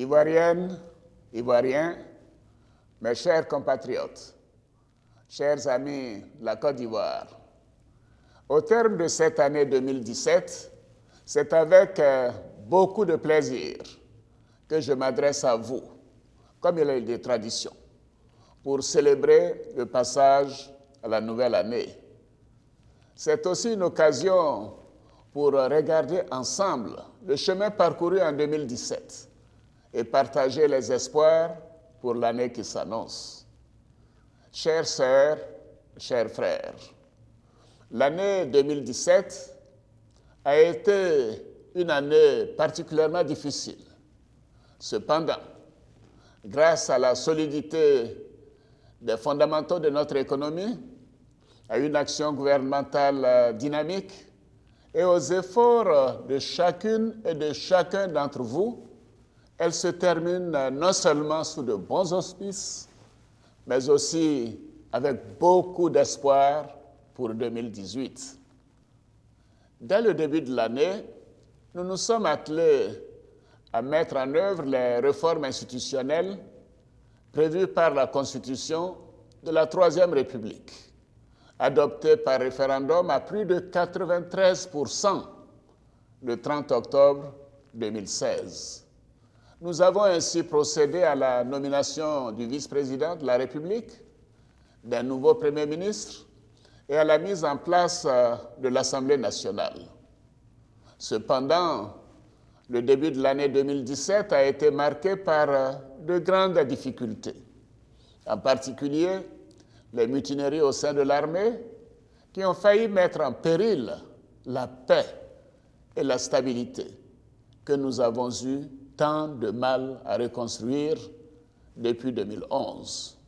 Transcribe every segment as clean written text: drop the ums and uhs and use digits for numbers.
Ivoiriennes, Ivoiriens, mes chers compatriotes, chers amis de la Côte d'Ivoire, au terme de cette année 2017, c'est avec beaucoup de plaisir que je m'adresse à vous, comme il est de tradition, pour célébrer le passage à la nouvelle année. C'est aussi une occasion pour regarder ensemble le chemin parcouru en 2017 et partager les espoirs pour l'année qui s'annonce. Chères sœurs, chers frères, l'année 2017 a été une année particulièrement difficile. Cependant, grâce à la solidité des fondamentaux de notre économie, à une action gouvernementale dynamique et aux efforts de chacune et de chacun d'entre vous, elle se termine non seulement sous de bons auspices, mais aussi avec beaucoup d'espoir pour 2018. Dès le début de l'année, nous nous sommes attelés à mettre en œuvre les réformes institutionnelles prévues par la Constitution de la Troisième République, adoptée par référendum à plus de 93% le 30 octobre 2016. Nous avons ainsi procédé à la nomination du vice-président de la République, d'un nouveau Premier ministre et à la mise en place de l'Assemblée nationale. Cependant, le début de l'année 2017 a été marqué par de grandes difficultés, en particulier les mutineries au sein de l'armée qui ont failli mettre en péril la paix et la stabilité que nous avons eu tant de mal à reconstruire depuis 2011.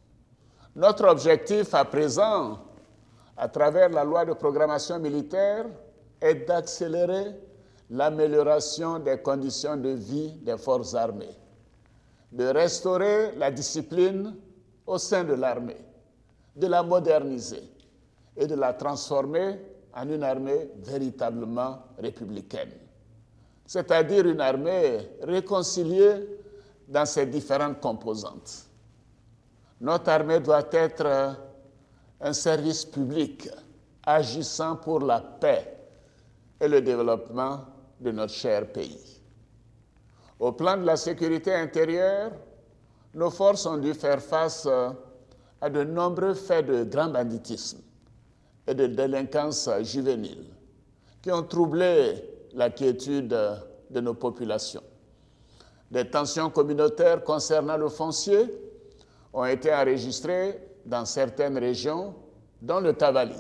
Notre objectif à présent, à travers la loi de programmation militaire, est d'accélérer l'amélioration des conditions de vie des forces armées, de restaurer la discipline au sein de l'armée, de la moderniser et de la transformer en une armée véritablement républicaine, c'est-à-dire une armée réconciliée dans ses différentes composantes. Notre armée doit être un service public agissant pour la paix et le développement de notre cher pays. Au plan de la sécurité intérieure, nos forces ont dû faire face à de nombreux faits de grand banditisme et de délinquance juvénile qui ont troublé la quiétude de nos populations. Des tensions communautaires concernant le foncier ont été enregistrées dans certaines régions, dont le Cavali.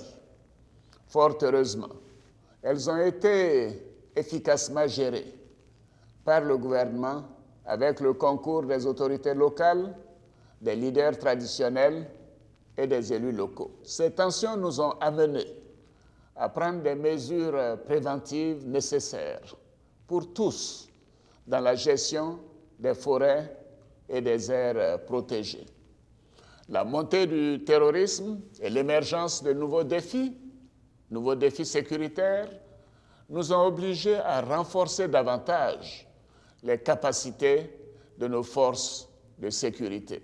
Fort heureusement, elles ont été efficacement gérées par le gouvernement avec le concours des autorités locales, des leaders traditionnels et des élus locaux. Ces tensions nous ont amenés à prendre des mesures préventives nécessaires pour tous dans la gestion des forêts et des aires protégées. La montée du terrorisme et l'émergence de nouveaux défis sécuritaires, nous ont obligés à renforcer davantage les capacités de nos forces de sécurité.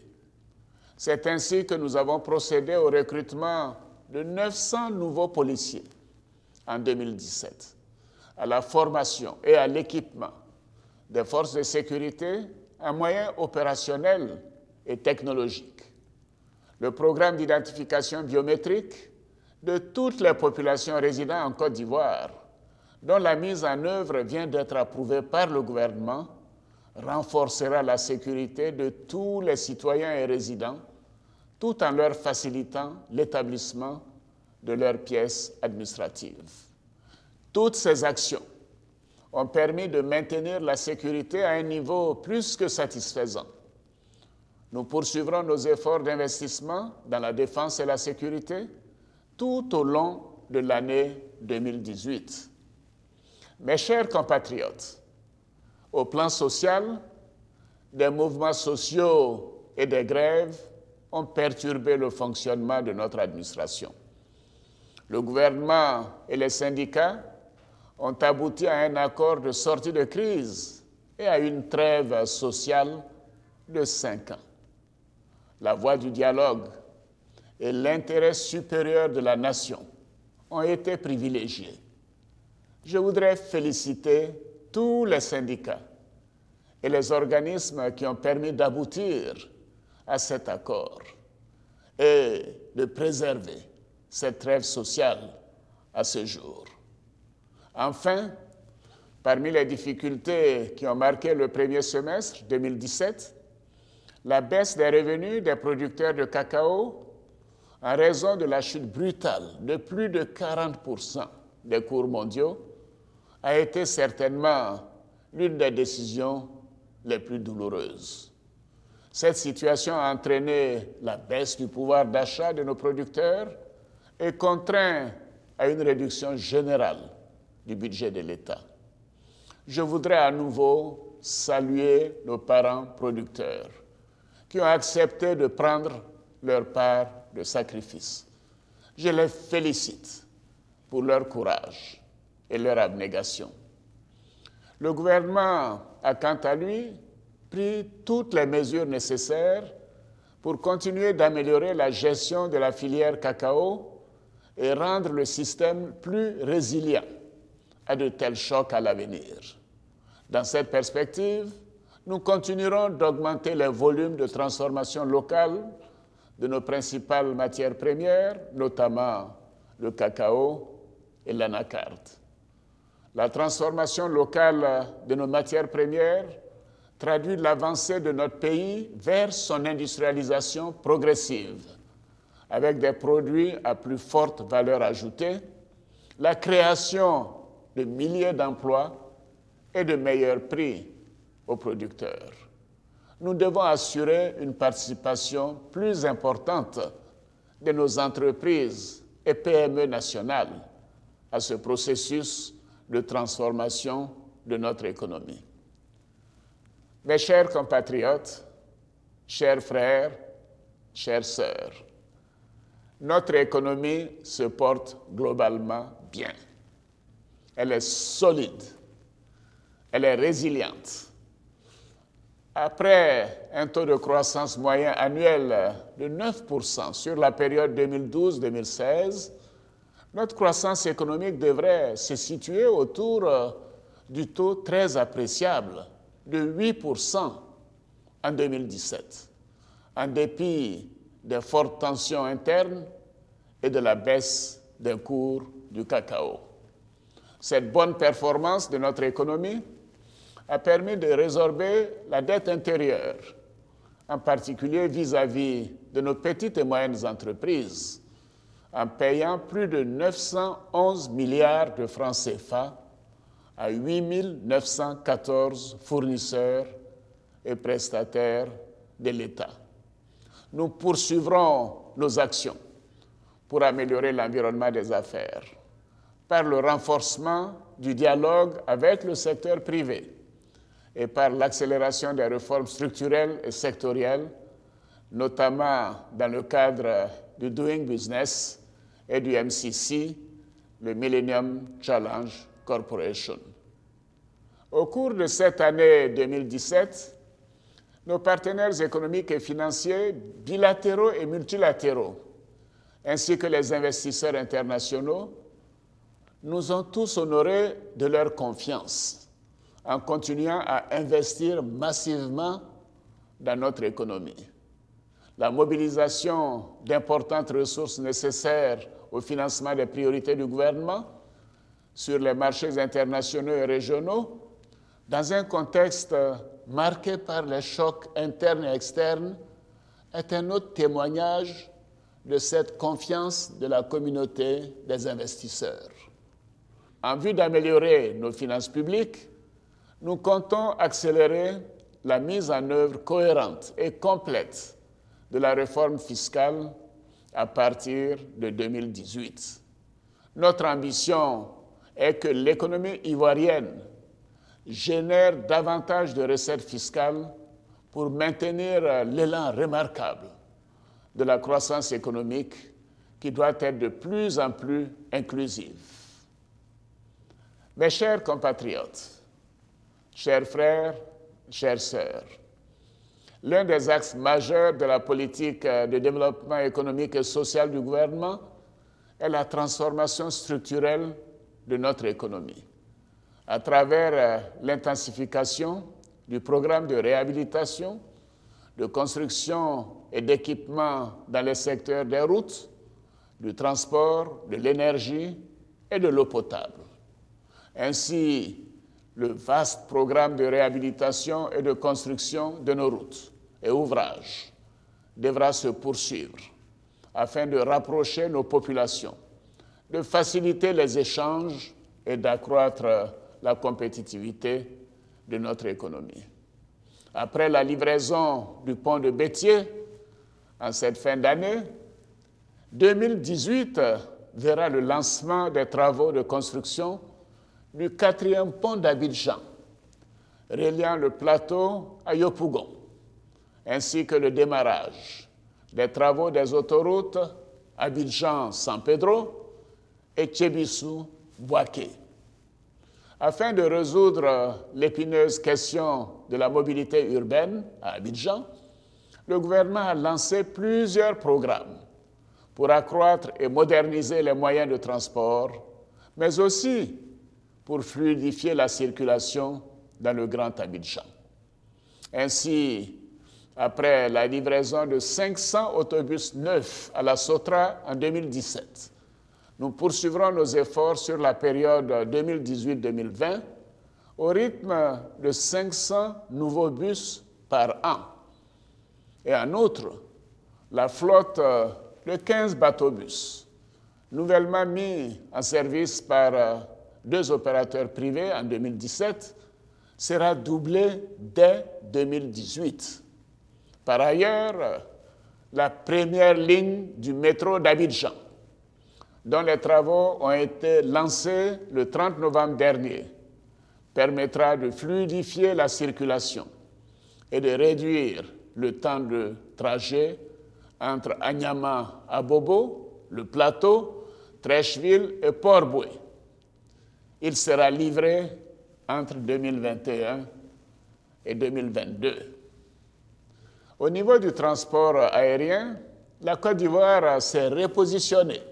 C'est ainsi que nous avons procédé au recrutement de 900 nouveaux policiers en 2017, à la formation et à l'équipement des forces de sécurité en moyens opérationnels et technologiques. Le programme d'identification biométrique de toutes les populations résidant en Côte d'Ivoire, dont la mise en œuvre vient d'être approuvée par le gouvernement, renforcera la sécurité de tous les citoyens et résidents, tout en leur facilitant l'établissement de leurs pièces administratives. Toutes ces actions ont permis de maintenir la sécurité à un niveau plus que satisfaisant. Nous poursuivrons nos efforts d'investissement dans la défense et la sécurité tout au long de l'année 2018. Mes chers compatriotes, au plan social, des mouvements sociaux et des grèves ont perturbé le fonctionnement de notre administration. Le gouvernement et les syndicats ont abouti à un accord de sortie de crise et à une trêve sociale de 5 ans. La voie du dialogue et l'intérêt supérieur de la nation ont été privilégiés. Je voudrais féliciter tous les syndicats et les organismes qui ont permis d'aboutir à cet accord et de préserver cette trêve sociale à ce jour. Enfin, parmi les difficultés qui ont marqué le premier semestre 2017, la baisse des revenus des producteurs de cacao en raison de la chute brutale de plus de 40% des cours mondiaux a été certainement l'une des décisions les plus douloureuses. Cette situation a entraîné la baisse du pouvoir d'achat de nos producteurs et contraint à une réduction générale du budget de l'État. Je voudrais à nouveau saluer nos parents producteurs qui ont accepté de prendre leur part de sacrifice. Je les félicite pour leur courage et leur abnégation. Le gouvernement a quant à lui pris toutes les mesures nécessaires pour continuer d'améliorer la gestion de la filière cacao et rendre le système plus résilient à de tels chocs à l'avenir. Dans cette perspective, nous continuerons d'augmenter les volumes de transformation locale de nos principales matières premières, notamment le cacao et l'anacarde. La transformation locale de nos matières premières traduit l'avancée de notre pays vers son industrialisation progressive, avec des produits à plus forte valeur ajoutée, la création de milliers d'emplois et de meilleurs prix aux producteurs. Nous devons assurer une participation plus importante de nos entreprises et PME nationales à ce processus de transformation de notre économie. Mes chers compatriotes, chers frères, chères sœurs, notre économie se porte globalement bien. Elle est solide, elle est résiliente. Après un taux de croissance moyen annuel de 9% sur la période 2012-2016, notre croissance économique devrait se situer autour du taux très appréciable de 8% en 2017, en dépit des fortes tensions internes et de la baisse des cours du cacao. Cette bonne performance de notre économie a permis de résorber la dette intérieure, en particulier vis-à-vis de nos petites et moyennes entreprises, en payant plus de 911 milliards de francs CFA à 8 914 fournisseurs et prestataires de l'État. Nous poursuivrons nos actions pour améliorer l'environnement des affaires par le renforcement du dialogue avec le secteur privé et par l'accélération des réformes structurelles et sectorielles, notamment dans le cadre du Doing Business et du MCC, le Millennium Challenge Corporation. Au cours de cette année 2017, nos partenaires économiques et financiers bilatéraux et multilatéraux, ainsi que les investisseurs internationaux, nous ont tous honorés de leur confiance en continuant à investir massivement dans notre économie. La mobilisation d'importantes ressources nécessaires au financement des priorités du gouvernement sur les marchés internationaux et régionaux, dans un contexte marqué par les chocs internes et externes, est un autre témoignage de cette confiance de la communauté des investisseurs. En vue d'améliorer nos finances publiques, nous comptons accélérer la mise en œuvre cohérente et complète de la réforme fiscale à partir de 2018. Notre ambition est que l'économie ivoirienne génère davantage de recettes fiscales pour maintenir l'élan remarquable de la croissance économique qui doit être de plus en plus inclusive. Mes chers compatriotes, chers frères, chères sœurs, l'un des axes majeurs de la politique de développement économique et social du gouvernement est la transformation structurelle de notre économie, à travers l'intensification du programme de réhabilitation, de construction et d'équipement dans les secteurs des routes, du transport, de l'énergie et de l'eau potable. Ainsi, le vaste programme de réhabilitation et de construction de nos routes et ouvrages devra se poursuivre afin de rapprocher nos populations, de faciliter les échanges et d'accroître la compétitivité de notre économie. Après la livraison du pont de Béthier en cette fin d'année, 2018 verra le lancement des travaux de construction du 4e pont d'Abidjan, reliant le plateau à Yopougon, ainsi que le démarrage des travaux des autoroutes Abidjan-San Pedro et Thiébissou-Bouaké. Afin de résoudre l'épineuse question de la mobilité urbaine à Abidjan, le gouvernement a lancé plusieurs programmes pour accroître et moderniser les moyens de transport, mais aussi pour fluidifier la circulation dans le Grand Abidjan. Ainsi, après la livraison de 500 autobus neufs à la Sotra en 2017, nous poursuivrons nos efforts sur la période 2018-2020 au rythme de 500 nouveaux bus par an. Et en outre, la flotte de 15 bateaux-bus, nouvellement mis en service par 2 opérateurs privés en 2017, sera doublée dès 2018. Par ailleurs, la première ligne du métro d'Abidjan, dont les travaux ont été lancés le 30 novembre dernier, permettra de fluidifier la circulation et de réduire le temps de trajet entre Anyama à Bobo, le plateau, Trècheville et Port-Boué. Il sera livré entre 2021 et 2022. Au niveau du transport aérien, la Côte d'Ivoire s'est repositionnée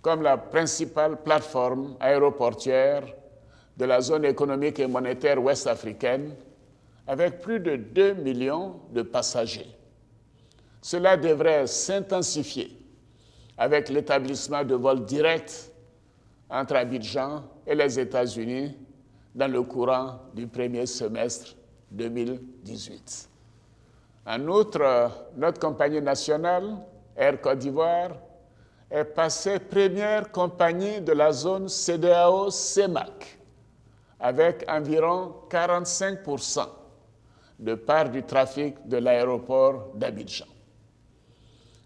comme la principale plateforme aéroportuaire de la zone économique et monétaire ouest-africaine, avec plus de 2 millions de passagers. Cela devrait s'intensifier avec l'établissement de vols directs entre Abidjan et les États-Unis dans le courant du premier semestre 2018. En outre, notre compagnie nationale, Air Côte d'Ivoire, est passée première compagnie de la zone CEDEAO-CEMAC, avec environ 45% de part du trafic de l'aéroport d'Abidjan.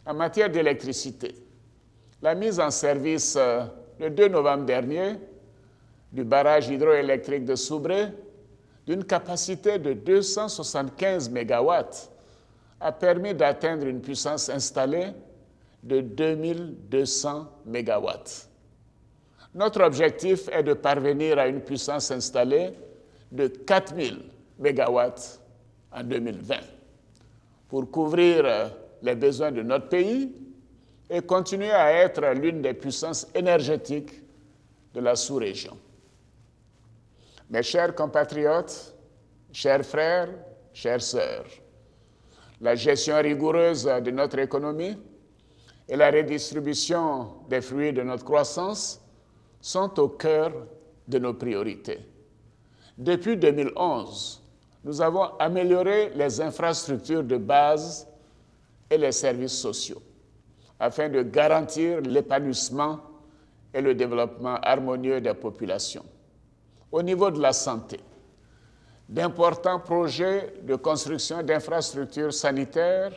En matière d'électricité, la mise en service le 2 novembre dernier du barrage hydroélectrique de Soubré, d'une capacité de 275 MW, a permis d'atteindre une puissance installée de 2200 MW. Notre objectif est de parvenir à une puissance installée de 4000 MW en 2020 pour couvrir les besoins de notre pays et continuer à être l'une des puissances énergétiques de la sous-région. Mes chers compatriotes, chers frères, chères sœurs, la gestion rigoureuse de notre économie et la redistribution des fruits de notre croissance sont au cœur de nos priorités. Depuis 2011, nous avons amélioré les infrastructures de base et les services sociaux afin de garantir l'épanouissement et le développement harmonieux des populations. Au niveau de la santé, d'importants projets de construction d'infrastructures sanitaires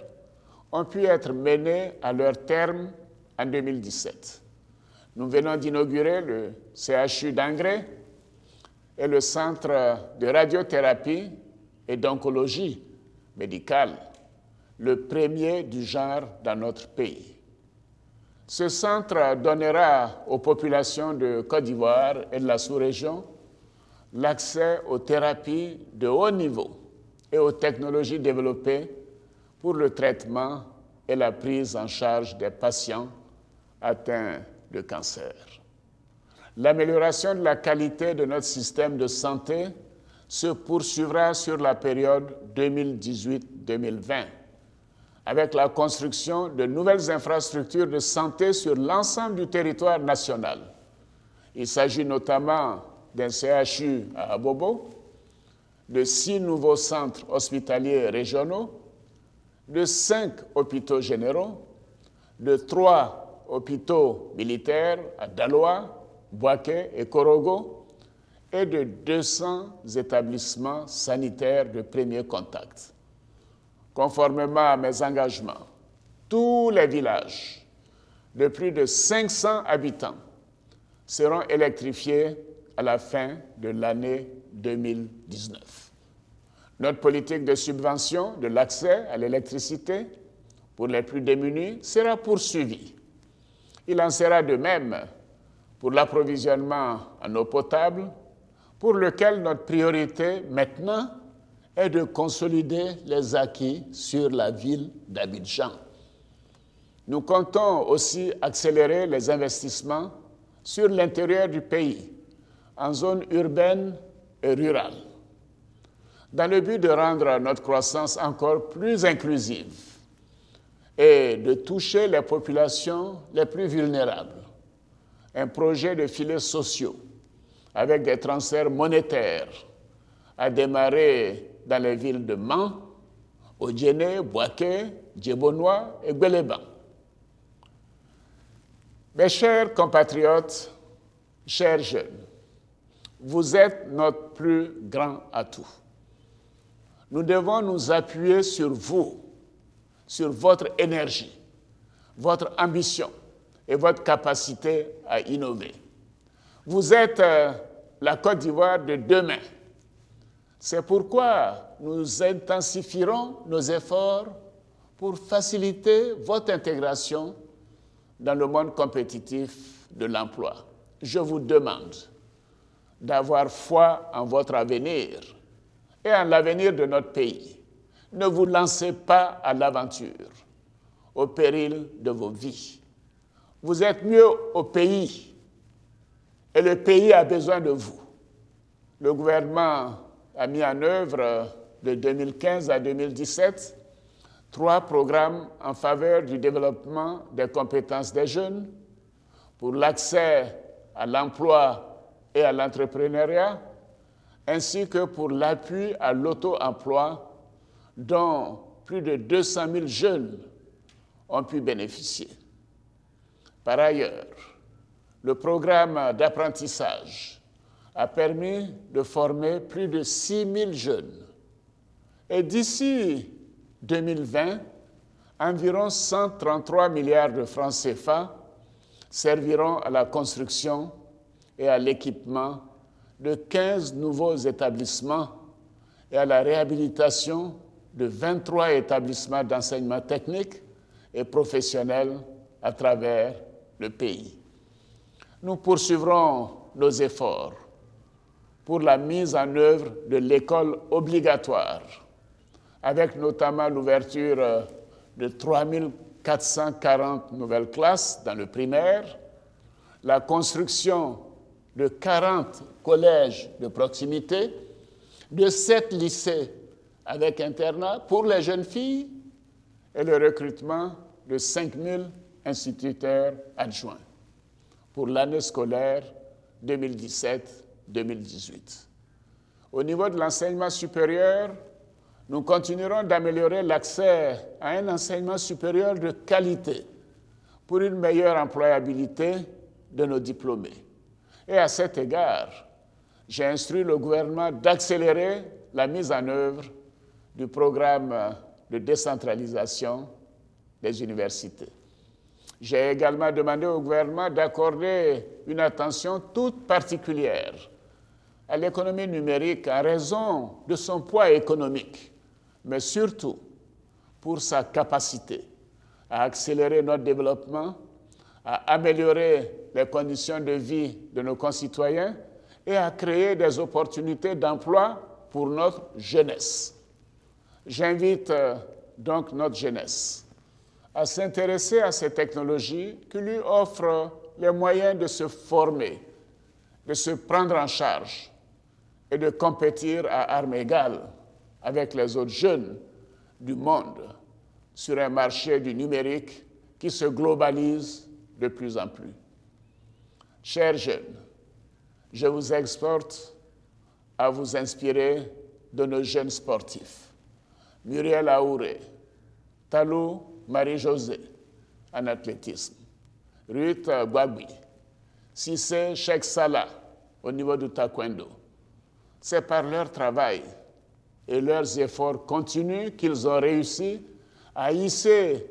ont pu être menés à leur terme en 2017. Nous venons d'inaugurer le CHU d'Angré et le centre de radiothérapie et d'oncologie médicale, le premier du genre dans notre pays. Ce centre donnera aux populations de Côte d'Ivoire et de la sous-région l'accès aux thérapies de haut niveau et aux technologies développées pour le traitement et la prise en charge des patients atteints de cancer. L'amélioration de la qualité de notre système de santé se poursuivra sur la période 2018-2020, avec la construction de nouvelles infrastructures de santé sur l'ensemble du territoire national. Il s'agit notamment d'un CHU à Abobo, de 6 nouveaux centres hospitaliers régionaux, de 5 hôpitaux généraux, de 3 hôpitaux militaires à Daloa, Boaké et Korogo, et de 200 établissements sanitaires de premier contact. Conformément à mes engagements, tous les villages de plus de 500 habitants seront électrifiés à la fin de l'année 2019. Notre politique de subvention de l'accès à l'électricité pour les plus démunis sera poursuivie. Il en sera de même pour l'approvisionnement en eau potable, pour lequel notre priorité maintenant est de consolider les acquis sur la ville d'Abidjan. Nous comptons aussi accélérer les investissements sur l'intérieur du pays, en zone urbaine et rurale, dans le but de rendre notre croissance encore plus inclusive et de toucher les populations les plus vulnérables. Un projet de filets sociaux avec des transferts monétaires a démarré dans les villes de Mans, Odjéné, Boaké, Djebonois et Gbeleban. Mes chers compatriotes, chers jeunes, vous êtes notre plus grand atout. Nous devons nous appuyer sur vous, sur votre énergie, votre ambition et votre capacité à innover. Vous êtes la Côte d'Ivoire de demain. C'est pourquoi nous intensifierons nos efforts pour faciliter votre intégration dans le monde compétitif de l'emploi. Je vous demande d'avoir foi en votre avenir et en l'avenir de notre pays. Ne vous lancez pas à l'aventure, au péril de vos vies. Vous êtes mieux au pays et le pays a besoin de vous. Le gouvernement a mis en œuvre de 2015 à 2017 3 programmes en faveur du développement des compétences des jeunes, pour l'accès à l'emploi et à l'entrepreneuriat, ainsi que pour l'appui à l'auto-emploi, dont plus de 200 000 jeunes ont pu bénéficier. Par ailleurs, le programme d'apprentissage a permis de former plus de 6 000 jeunes. Et d'ici 2020, environ 133 milliards de francs CFA serviront à la construction et à l'équipement de 15 nouveaux établissements et à la réhabilitation de 23 établissements d'enseignement technique et professionnel à travers le pays. Nous poursuivrons nos efforts pour la mise en œuvre de l'école obligatoire, avec notamment l'ouverture de 3 440 nouvelles classes dans le primaire, la construction de 40 collèges de proximité, de 7 lycées avec internat pour les jeunes filles et le recrutement de 5 000 instituteurs adjoints pour l'année scolaire 2017-2018. Au niveau de l'enseignement supérieur, nous continuerons d'améliorer l'accès à un enseignement supérieur de qualité pour une meilleure employabilité de nos diplômés. Et à cet égard, j'ai instruit le gouvernement d'accélérer la mise en œuvre du programme de décentralisation des universités. J'ai également demandé au gouvernement d'accorder une attention toute particulière à l'économie numérique en raison de son poids économique, mais surtout pour sa capacité à accélérer notre développement, à améliorer les conditions de vie de nos concitoyens et à créer des opportunités d'emploi pour notre jeunesse. J'invite donc notre jeunesse à s'intéresser à ces technologies qui lui offrent les moyens de se former, de se prendre en charge et de compétir à armes égales avec les autres jeunes du monde sur un marché du numérique qui se globalise de plus en plus. Chers jeunes, je vous exhorte à vous inspirer de nos jeunes sportifs. Muriel Aouré, Talou Marie-Josée en athlétisme, Ruth Gbagui, Cissé Cheikh Salah au niveau du taekwondo. C'est par leur travail et leurs efforts continus qu'ils ont réussi à hisser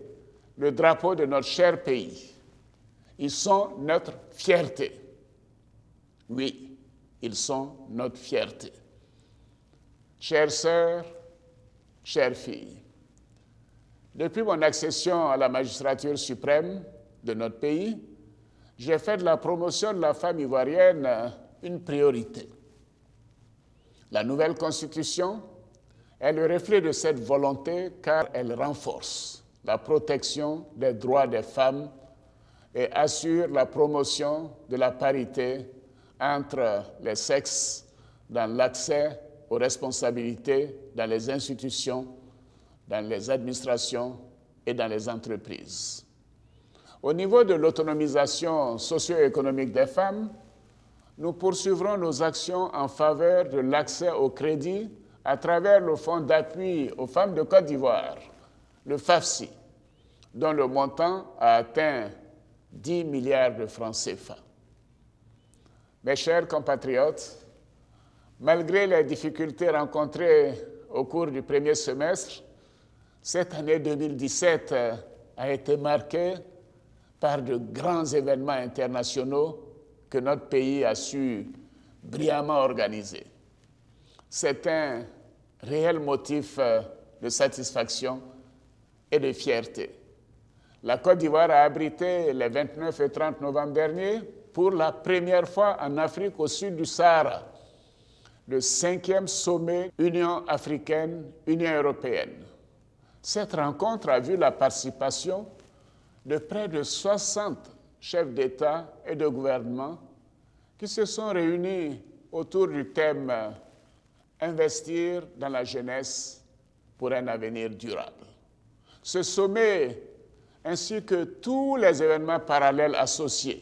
le drapeau de notre cher pays. Ils sont notre fierté. Oui, ils sont notre fierté. Chères sœurs, chères filles, depuis mon accession à la magistrature suprême de notre pays, j'ai fait de la promotion de la femme ivoirienne une priorité. La nouvelle constitution est le reflet de cette volonté car elle renforce la protection des droits des femmes et assure la promotion de la parité entre les sexes dans l'accès aux responsabilités dans les institutions, dans les administrations et dans les entreprises. Au niveau de l'autonomisation socio-économique des femmes, nous poursuivrons nos actions en faveur de l'accès au crédit à travers le Fonds d'appui aux femmes de Côte d'Ivoire, le FAFSI, dont le montant a atteint 10 milliards de francs CFA. Mes chers compatriotes, malgré les difficultés rencontrées au cours du premier semestre, cette année 2017 a été marquée par de grands événements internationaux que notre pays a su brillamment organiser. C'est un réel motif de satisfaction et de fierté. La Côte d'Ivoire a abrité les 29 et 30 novembre dernier, pour la première fois en Afrique au sud du Sahara, le 5e sommet Union africaine-Union européenne. Cette rencontre a vu la participation de près de 60 chefs d'État et de gouvernement qui se sont réunis autour du thème « Investir dans la jeunesse pour un avenir durable ». Ce sommet, ainsi que tous les événements parallèles associés,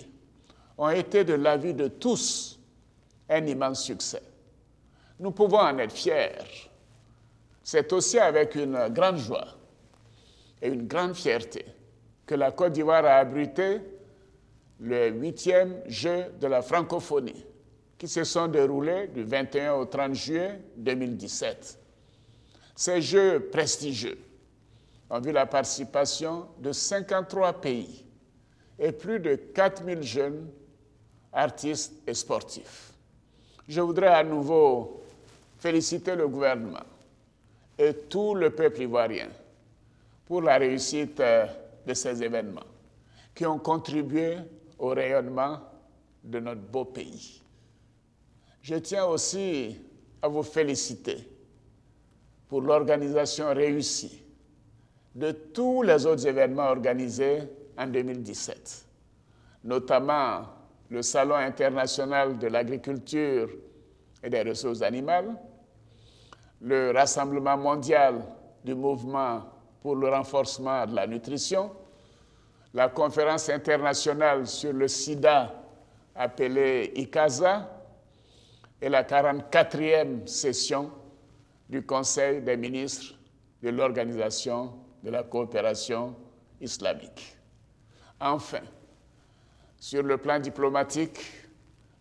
ont été de l'avis de tous un immense succès. Nous pouvons en être fiers. C'est aussi avec une grande joie et une grande fierté que la Côte d'Ivoire a abrité le 8e Jeux de la francophonie qui se sont déroulés du 21 au 30 juillet 2017. Ces Jeux prestigieux ont vu la participation de 53 pays et plus de 4000 jeunes artistes et sportifs. Je voudrais à nouveau féliciter le gouvernement et tout le peuple ivoirien pour la réussite de ces événements qui ont contribué au rayonnement de notre beau pays. Je tiens aussi à vous féliciter pour l'organisation réussie de tous les autres événements organisés en 2017, notamment le Salon international de l'agriculture et des ressources animales, le Rassemblement mondial du mouvement pour le renforcement de la nutrition, la conférence internationale sur le sida appelée ICASA et la 44e session du Conseil des ministres de l'Organisation de la coopération islamique. Enfin, sur le plan diplomatique,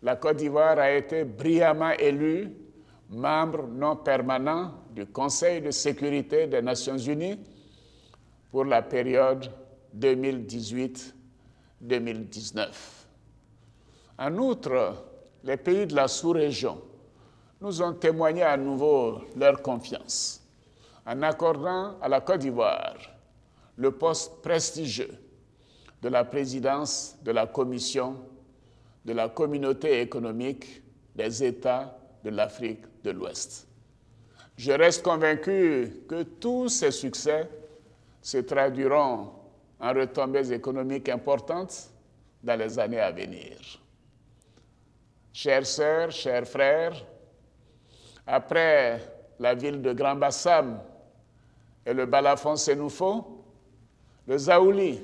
la Côte d'Ivoire a été brillamment élue membre non permanent du Conseil de sécurité des Nations unies pour la période 2018-2019. En outre, les pays de la sous-région nous ont témoigné à nouveau leur confiance en accordant à la Côte d'Ivoire le poste prestigieux de la présidence de la Commission de la Communauté économique des États de l'Afrique de l'Ouest. Je reste convaincu que tous ces succès se traduiront en retombées économiques importantes dans les années à venir. Chères sœurs, chers frères, après la ville de Grand Bassam et le balafon Sénoufo, le Zaouli,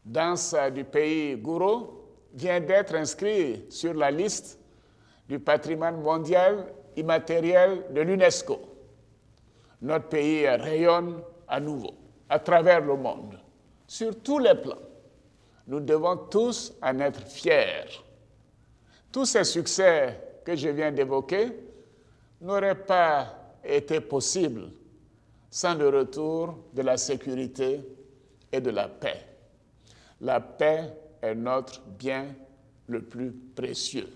danse du pays Gouro, vient d'être inscrit sur la liste du patrimoine mondial immatériel de l'UNESCO. Notre pays rayonne à nouveau, à travers le monde, sur tous les plans. Nous devons tous en être fiers. Tous ces succès que je viens d'évoquer n'auraient pas été possibles sans le retour de la sécurité et de la paix. La paix est notre bien le plus précieux.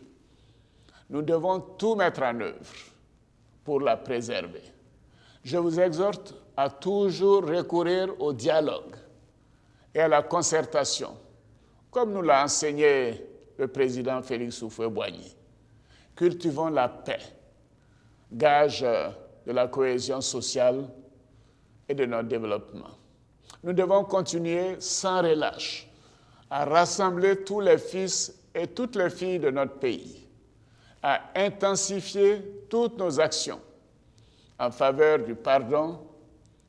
Nous devons tout mettre en œuvre pour la préserver. Je vous exhorte à toujours recourir au dialogue et à la concertation, comme nous l'a enseigné le président Félix Houphouët-Boigny. Cultivons la paix, gage de la cohésion sociale et de notre développement. Nous devons continuer sans relâche à rassembler tous les fils et toutes les filles de notre pays, à intensifier toutes nos actions en faveur du pardon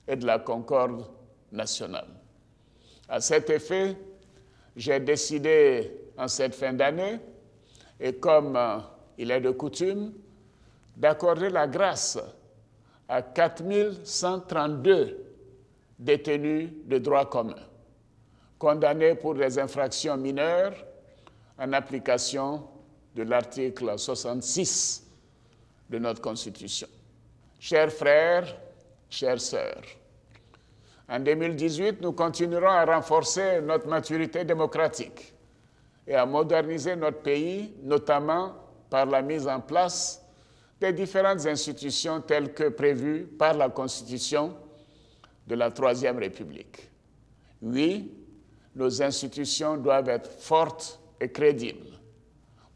et de la concorde nationale. À cet effet, j'ai décidé en cette fin d'année, et comme il est de coutume, d'accorder la grâce à 4132 détenus de droit commun, condamnés pour des infractions mineures en application de l'article 66 de notre Constitution. Chers frères, chères sœurs, en 2018, nous continuerons à renforcer notre maturité démocratique et à moderniser notre pays, notamment par la mise en place des différentes institutions telles que prévues par la Constitution de la Troisième République. Oui, nos institutions doivent être fortes et crédibles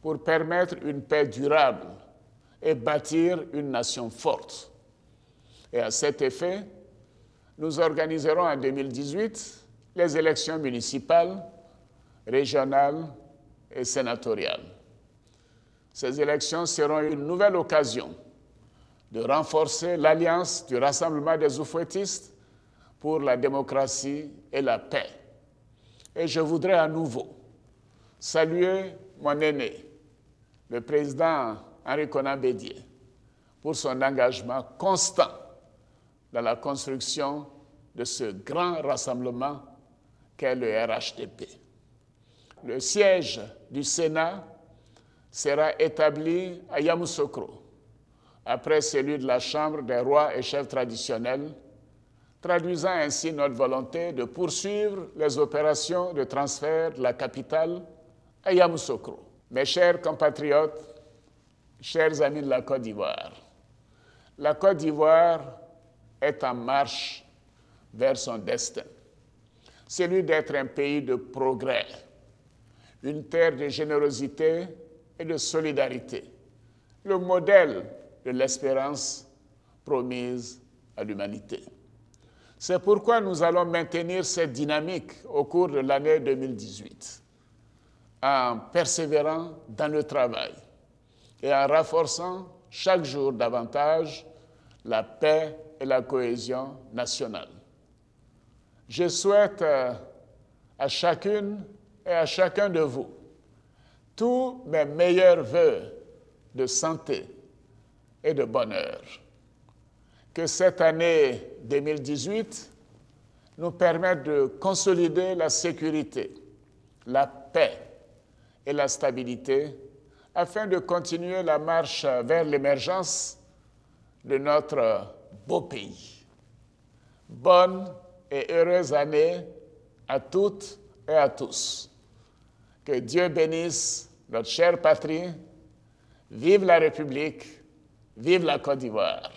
pour permettre une paix durable et bâtir une nation forte. Et à cet effet, nous organiserons en 2018 les élections municipales, régionales et sénatoriales. Ces élections seront une nouvelle occasion de renforcer l'alliance du Rassemblement des Oufouettistes pour la démocratie et la paix. Et je voudrais à nouveau saluer mon aîné, le président Henri Konan Bédié, pour son engagement constant dans la construction de ce grand rassemblement qu'est le RHDP. Le siège du Sénat sera établi à Yamoussoukro, après celui de la Chambre des rois et chefs traditionnels, traduisant ainsi notre volonté de poursuivre les opérations de transfert de la capitale à Yamoussoukro. Mes chers compatriotes, chers amis de la Côte d'Ivoire, la Côte d'Ivoire est en marche vers son destin, celui d'être un pays de progrès, une terre de générosité et de solidarité, le modèle de l'espérance promise à l'humanité. C'est pourquoi nous allons maintenir cette dynamique au cours de l'année 2018, en persévérant dans le travail et en renforçant chaque jour davantage la paix et la cohésion nationale. Je souhaite à chacune et à chacun de vous tous mes meilleurs vœux de santé et de bonheur. Que cette année 2018 nous permette de consolider la sécurité, la paix et la stabilité afin de continuer la marche vers l'émergence de notre beau pays. Bonne et heureuse année à toutes et à tous. Que Dieu bénisse notre chère patrie. Vive la République, vive la Côte d'Ivoire.